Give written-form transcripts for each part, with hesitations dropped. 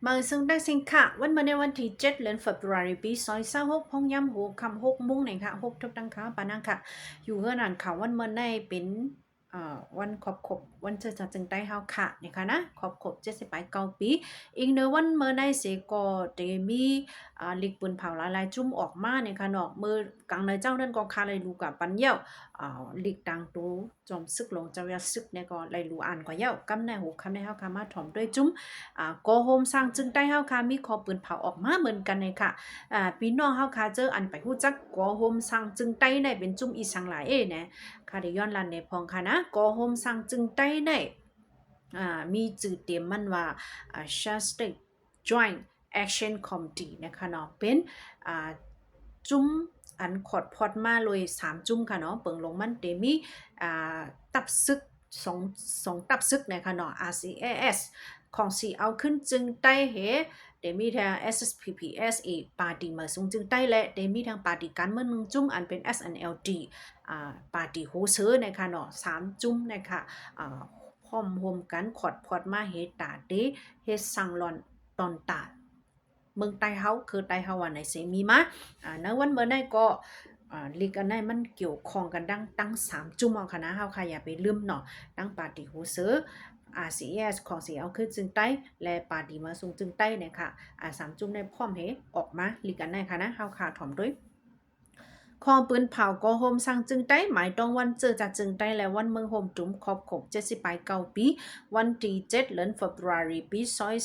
มาซึ่งได้สิงค่ะวันมาในวันที่7เดือนฟบรุปี2026พงย้ำหัวคำ6 โมงในค่ะ6ทุกดังค่ะปานังค่ะอยู่เฮือนานค่ะวันมาในเป็นวันขบวันเจอจัดจึงได้เฮาค่ะนะคะนะขบ79 ปีอีกเนวันเมื่อในเสก็เตมีลิกปืนเผาหลายๆจุ่มออกมาเนี่ยค่ะเนาะมือกลางในเจ้านั่นก็คาเลยรู้กับปันเยี่ยวลิกดังตูจอมซึกลงเจ้ายัซึกเนี่ยก็เลยรู้อ่านก็เยี่ยวกำในหูคำในเฮาค่ะมาถ่อมด้วยจุ่ม โกโฮมสร้างจึงได้เฮาค่ะมีขอปืนเผาออกมาเหมือนกันเลยค่ะพี่น้องเฮาค่ะเจออันไปฮู้จักโกโฮมสร้างจึงได้ในเป็นจุ่มอีสังหลายนะค่ะได้ย้อนลันในพองค่ะนะโกโฮมสร้างจึงได้ในมีจื่อเต็มมันว่าShastic Joint Action Committee นะคะเนาะเป็นจุ่มอันขอดพอดมาเลย3จุ่มค่ะเนาะเปิงลงมันเตมีตับซึกสองตับซึกนะคะเนาะ RCAS ของสีเอาขึ้นจึงใต้เหเดมีทาง SSPPS อีกปาร์ตี้มาสูงจึงใต้และเดมีทางปาร์ตี้การเมืองจุ่มอันเป็น SNLD ปาร์ตี้โฮเซอร์นะคะเนาะ3จุ่มนะคะพร้อมรวมกันขอดพอดมาเฮตาเดเฮสังลอนตอนตาเมืองใต้เฮาคือใต้เฮาว่าในเสมีมาในวันเมื่อไหร่ก็ลีกอันไหนมันเกี่ยวข้องกันดังตั้ง3จุ่มเอาค่ะนะเฮาค่ะอย่าไปลืมเนาะตั้งปาร์ตี้โฮเซอร์ RCS ของสีเอาขึ้นจึงใต้และปาดีมาสูงจึงใต้เนี่ยค่ะ3จุ่มในพร้อมเหออกมาลีกันได้ค่ะนะเฮาค่ะถ่อมด้วยคอปืนเผาก็โฮมสั่งจึงใต้หมายต้องวันเจอจัดจึงใต้และวันเมืองโฮมจุ่มขอบ79 ปีวันที่7เดือนฟบรุปี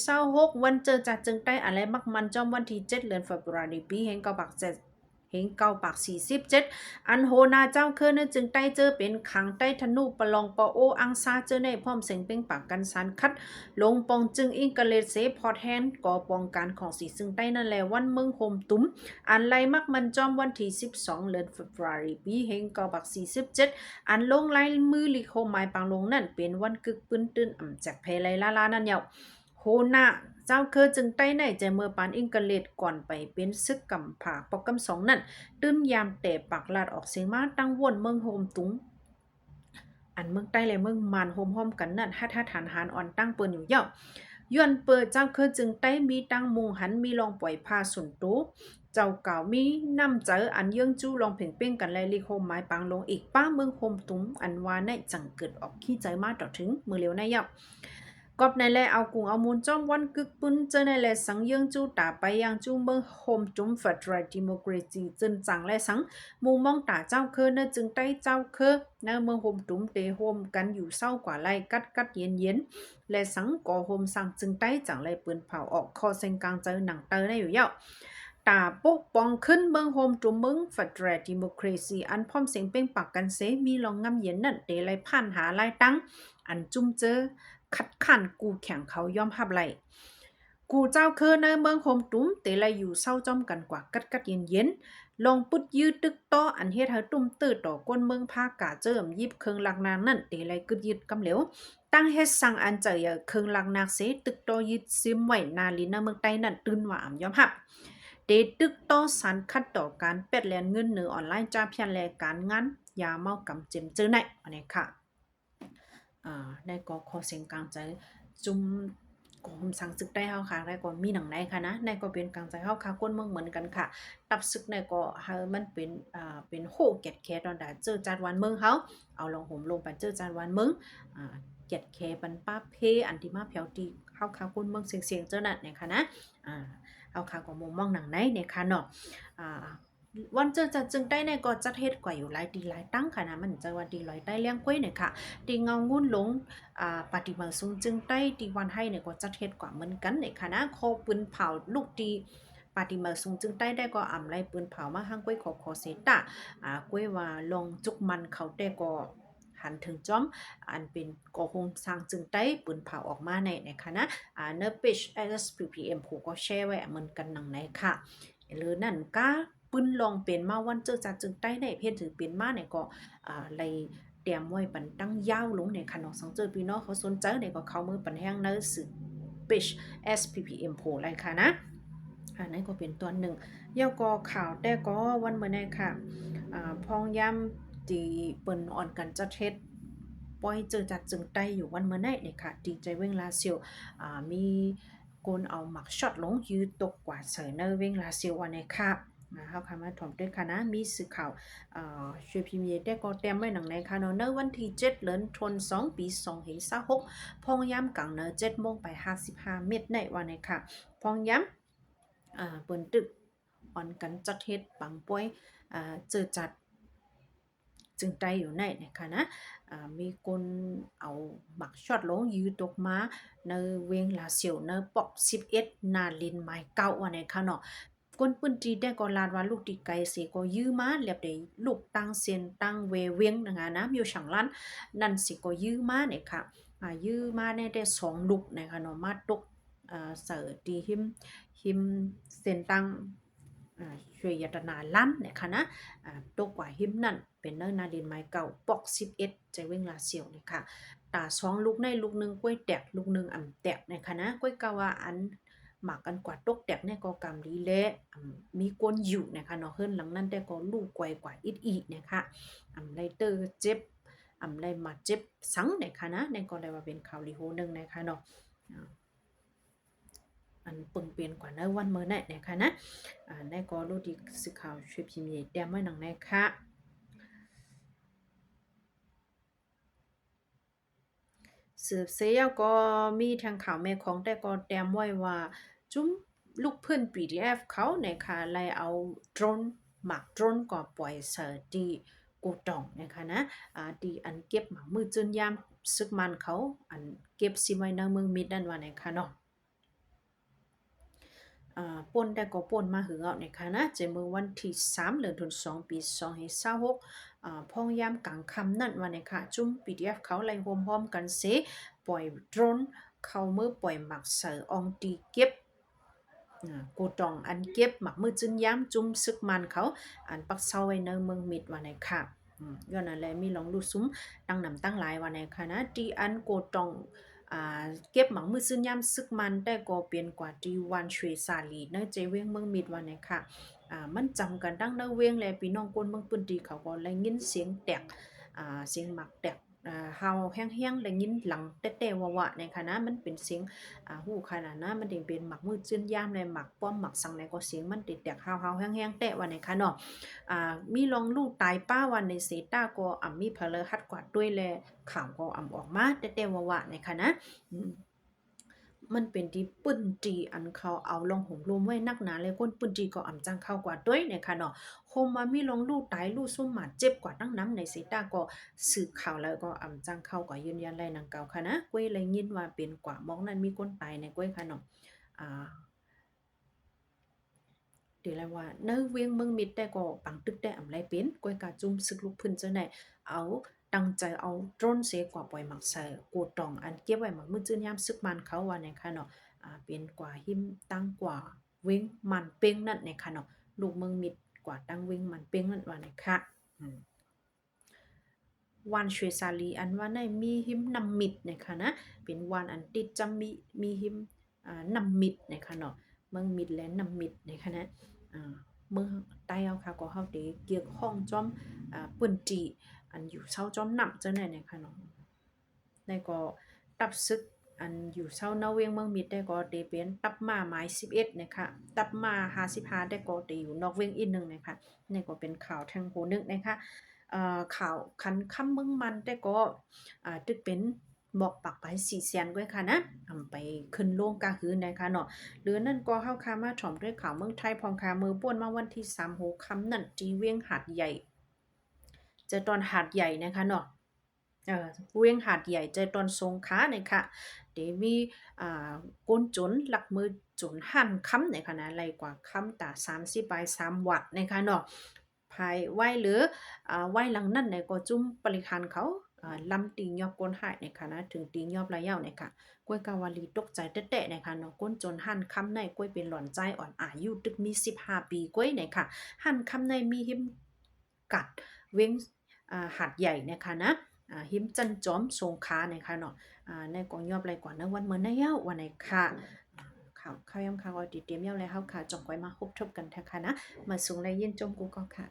2026วันเจอจัดจึงใต้อะไรมักมันจอมวันที่7เดือนฟบรุปีแห่งเกาบักเฮงเก้าปาก47อันโหนาเจ้าเคอนั้นจึงใต้เจอเป็นขังใต้ธนูปะลองปอโออังซาเจอในพร้อมเสียงเป็นปากกันสันคัดลงปองจึงอิงกะเลเซพอดแฮนก่อปองการของสีซึ่งใต้นั่นแหละวันเมืองโฮมตุ้มอันไลมักมันจอมวันที่12เดือนฟบรุปีเฮงเก้าปาก47อันลงลายมือลิโคหมายปังลงนั่นเป็นวันกึกปืนตื่นอ่ำจากเพลายลานั่นเยาโหนาเจ้าเคอจึงใต้ในใจเมื่อปานอิงกะเลดก่อนไปเป็นซึกกำผาปอกกำสองนั่นตื้นยามแต่ปากลาดออกเสียงมาตั้งวนเมืองโฮมตุงอันเมืองใต้และเมืองมานโฮมห้อมกันนั่นฮัดฐานหารอ่อนตั้งเปิ้นอยู่เย่าย้อนเปิดเจ้าเคอจึงใต้มีตั้งมุงหันมีลองปล่อยพาสุนตูเจ้าเก่ามีน้ำเจออันเยื่องจู้ลองเพ่งเป้งกันและลิโคมไม้ปังลงอีกป้าเมืองโฮมตุงอันวาในจังเกิดออกขี้ใจมาต่อถึงมือเร็วในเย่ากอบในแลเอากุงเอามูลจอมวันกึกปุ้นเจอในแลสังเยื่องจูตาไปยังจูเมืองโฮมจุมเฟดรัลดิโมคราซีจึนจังและสังมูมองตาเจ้าเคอเนจึงใต้เจ้าเคอเนเมืองโฮมจุมเตโฮมกันอยู่เศร้ากว่าไล่กัดเย็นและสังก่อโฮมสังจึงใต้จังไล่ปืนเผาออกคอเซงกลางเจอหนังเตอได้อยู่เยาตาปกป้องขึ้นเมืองโฮมจุมเมืองเฟดรัลดิโมคราซีอันพร้อมเสียงเป้งปากกันเสมีลองงำเย็นนั่นเตไล่ผ่านหาไล่ตั้งอันจุ่มเจอคัดขันกูแข่งเขาย่อมหับไหลกูเจ้าเคอในเมืองโฮมตุ้มเตไลอยู่เศร้าจอมกันกว่ากัดเย็นลองปุดยืดตึกต่ออันเฮ็ดให้ตุ้มตื้อต่อก้นเมืองภาคกาเจิมยิบเคืองหลักนางนั่นเตไลกึดยึดกำเหลวตั้งเฮ็ดสั่งอันเจอเคืองหลักนางเสตึกต่อยึดซิมไว้นาลีนาเมืองใต้นั่นตื่นว่าอ่ำย่อมหับเตตึกต่อสันคัดต่อการเป็ดแลนเงินเหนือออนไลน์จ้าเพียนแลการงานยาเมากำเจมเจอไหนอันนี้ค่ะได้ก็ขอเสียงกลางใจจุ่มกมสั่งศึกได้เฮาค่ะได้ก็มีหนังในค่ะนะในก็เป็นกลางใจเฮาค่ะก้นเมืองเหมือนกันค่ะตับศึกในก็เฮามันเป็นเป็นโหแกดแคตอนใดเจอจัดวันเมืองเฮาเอาลงห่มลงไปเจอจัดวันเมืองแกดแคปันป้าเพอันที่มาแผ่วตีเฮาค่ะก้นเมืองเสียงๆเจ้านั่นเนี่ยค่ะนะเฮาค่ะก็มุมมองหนังในเนี่ยค่ะเนาะวันเจอจะจึงได้ในก็จัดเฮ็ดกว่าอยู่หลายตีหลายตั้งค่ะนะมันจะวันดีลอยใต้เลี้ยงกล้วยเนี่ยค่ะตีเงางุ่นหลงปฏิบัติสูงจึงได้ตีวันให้เนี่ยก็จัดเฮ็ดกว่าเหมือนกันเนี่ยค่ะนะโคปืนเผาลูกตีปฏิมาสูงจึงได้ก็อ่ำไรปืนเผามาห้างกล้วยขอเสตะกล้วยว่าลงจุกมันเขาแต่ก็หันถึงจอมอันเป็นก็คงสร้างจึงได้ปืนเผาออกมาในนะคะนะเนื้อเพจ SPPM ผูก็แชร์ไว้เหมือนกันหนังไหนค่ะหรือนั่นก็ปืนลองเป็นมาวันเจอจัดจึงได้ในเพจถือเป็นมาเนี่ยก็เลยเตรียมไว้ปันตั้งยาวลงในขนมสังเจอพี่น้องเขาสนใจในก็เข้ามือปันแห้งในสื่อเพจ SPPM โพอะไรค่ะนะนั่นก็เป็นตัวหนึ่งเย้าก็ข่าวแต่ก็วันเมื่อไหร่ค่ะพองย้ำตีเปิ้นอ่อนกันจัดเฮ็ดปล่อยเจอจัดจึงไต้อยู่วันเมื่อไหร่เนี่ยค่ะดีใจเว้งลาเซียวมี กนเอาหมักช็อตลงยืดตกกว่าเสยเนอร์เวงลาซิลวันในค่ะเขาคำว่าถมด้วยค่ะนะมีสื่อข่าวช่วยพิมพ์ได้ก็เต็มไว้หนังในค่ะเนอะวันที่7เดือนธันวาคมปี2526พองย้ำกังเนอะ7 โมงไป55 เมตรในวันในค่ะพองย้ำเปิ่นตึกอ่อนกันจัดเฮ็ดปังป่วยเจอจัดจึงใจอยู่ในนะคะนะมีคนเอาหมักช็อตลงยืดตกมาในเวงลาเซียวในปอก11นาลินไม้เก้าวันในค่ะเนาะคนปืนจีได้ก็ลาดว่าลูกตีไกเสก็ยื้อมาเรียบได้ลูกตั้งเซียนตั้งเวเวียงนะคะนะอยู่ฉังลันนั่นสิก็ยื้อมาเนี่ยค่ะยื้อมาได้2ลูกนะคะเนาะมาตกเสิร์ตีหิมเซียนตั้งช่วยยตนาลั่นเนี่ยค่ะนะตกกว่าหิมนั่นเป็นเนื้อนาดินไม้เก่าปอก11ใจเว้งลาเสียวเลยค่ะตา2ลูกในลูกนึงกล้วยแตกลูกนึงอ่ำแตกเนี่ยค่ะนะกล้วยกะว่าอันหมักกันกว่าตกแตกเนี่ยก็กำลีเละมีกวนอยู่นะคะเนาะเฮิรนหลังนั้นแต่ก็ลูกไกวกว่าอีเนี่ยค่ะไรเตอร์เจ็บไรมาเจ็บสังเนี่ยค่ะนะในก็เลยว่าเป็นข่าวลีโหนึงนะคะเนาะอันปึงเปลี่ยนกว่าในวันเมื่อไหร่นะคะนะในก็รู้ดีสื่อข่าวช่วยพิมพ์ใหญ่แต้มไว้หนังนะคะสืบเสียก็มีทางข่าวแม่ของแต่ก็แต้มไว้ว่าจุ้มลูกเพื่อน PDF เขาในค่ะไล่เอาโดรนหมักโดรนก็ปล่อยเสดีกูตองนะคะนะดีอันเก็บหมักมือจนยามซึกมันเขาอันเก็บสิไว้ในเมืองมิดนั่นว่าในค่ะเนาะป่นแต่ก็ป่นมาหึงเอาในค่ะนะเจมือวันที่3เดือนธันวาคมปี2526พ่องยามกลางค่ำนั่นว่าในค่ะจุ่ม PDF เขาไล่โฮมๆกันเสปล่อยโดรนเข้ามือปล่อยหมักเสืออองตีเก็บกูตองอันเก็บหมักมือจึนย้ำจุ่มซึกมันเขาอันปักเซาไว้ในเมืองมิดว่าในค่ะย้อนอะไรมีลองดูซุ้มตั้งนำตั้งหลายว่าในค่ะนะที่อันกูตองเก็บหมังมือซึ่งย่ำซึกมันได้ก็เปลี่ยนกว่าที่วันชวยซาลีเนเจเวียงเมืองมิดวันนี้ค่ะมันจำกันตั้งเนเวียงแลพี่น้องคนเมืองปืนดีเขาก็ได้ยินเสียงแตกเสียงหมักแตกเฮาแห้งๆได้ยินหลังเต้ๆวะๆในค่ะนะมันเป็นเสียงหูขนาดนะมันถึงเป็นหมักมือจื้นย่ำเลยหมักป้อมหมักสังในก็เสียงมันติดแตกเฮาๆแห้งๆแตะวันในค่ะเนาะมีลองลูกตายป้าวันในเซต้าก็มีเพลฮัดกว่าด้วยแลข่าวก็ออกมาเต้ๆวะๆในค่ะนะมันเป็นที่ปื้นจีอันเขาเอาลงห่มรวมไว้นักหนาเลยก้นปื้นจีก็จังเข้ากว่าด้วยเนี่ยค่ะเนาะโฮมมามีลงลูกตายลูกซุ่มหมาเจ็บกว่าตั้งน้ำในสีตาก็สืบข่าวแล้วก็จังเข้ากว่ายืนยันเลยนางเก่าค่ะนะก้วยเลยยินว่าเป็นกว่ามองนั้นมีคนตายในก้วยค่ะเนาะเดี๋ยวแล้วว่าเนื้อเวียงเมืองมิดแต่ก็ปังตึกได้ไรเป็นก้วยกาจุ่มซึกลูกพื้นเจ้าไหนเอาตั้งใจเอาโดรนเสียกว่าปล่อยหมักใส่กูตองอันเก็บไว้หมักมือจื้อยามซึกมันเขาว่าในค่ะเนาะเป็นกว่าหิมตั้งกว่าเว้งมันเป้งนั่นในค่ะเนาะลูกเมืองมิดกว่าตั้งเว้งมันเป้งนั่นว่าในค่ะวันชวยซาลีอันว่าในมีหิมนำมิดในค่ะนะเป็นวันอันติดจำมีหิมนำมิดในค่ะเนาะเมืองมิดและนำมิดในค่ะนะเมืองใต้เอาค่ะก็เฮาได้เกี่ยวข้องจอมปืนจีอันอยู่เช้าจอมนำเจ้าไหนเนี่ยค่ะเนาะได้ก็ตับซึกอันอยู่เช้าเนาเวียงเมืองมิดได้ก็ได้เป็นตับมาหมาย11นะคะตับมา55ได้ก็ได้อยู่นอกเวียงอีกนึงนะคะนี่ก็เป็นข่าวทางโหนึงนะคะข่าวคันค่ำเมืองมันแต่ก็ตึกเป็นบอกปักไป4แสนก้วยค่ะนะไปขึ้นโลงกาหือนะคะเนาะหรือนั่นก็เฮาคามาถ่อมด้วยข่าวเมืองไทยพองคามือป่วนมาวันที่3โหค่ำนั่นจีเวียงหาดใหญ่เจอตอนหาดใหญ่นะคะเนาะเวียงหาดใหญ่เจอตอนสงขลาเนี่ยค่ะเดี๋ยวมีก้นจนหลักมือจนหั่นค้ำในค่ะนะไรกว่าค้ำตา30 ใบ 3 วัตต์นะคะเนาะภายไหวหรือไหวหลังนั่นในก็จุ่มปริคันเขาลำตียอบก้นหายในค่ะนะถึงตียอบระยะในค่ะกล้วยกาวาลีตกใจเตะๆในค่ะเนาะก้นจนหั่นค้ำในกล้วยเป็นหล่อนใจอ่อนอายุตึกมี15 ปีกล้วยในค่ะหั่นค้ำในมีหิมกัดเว้งหาดใหญ่นะคะนะหิมจันจอมสงขาในค่ะเนาะในกองยอบไรกว่าในวันเมื่อในเย้าวันในค่ะข่าวยำข่าวดีเตรียมเย้าแล้วเฮาค่ะจ่องไว้มาพบทบกันแท้ค่ะนะมาสูงไรยินจมกูก็ค่ะ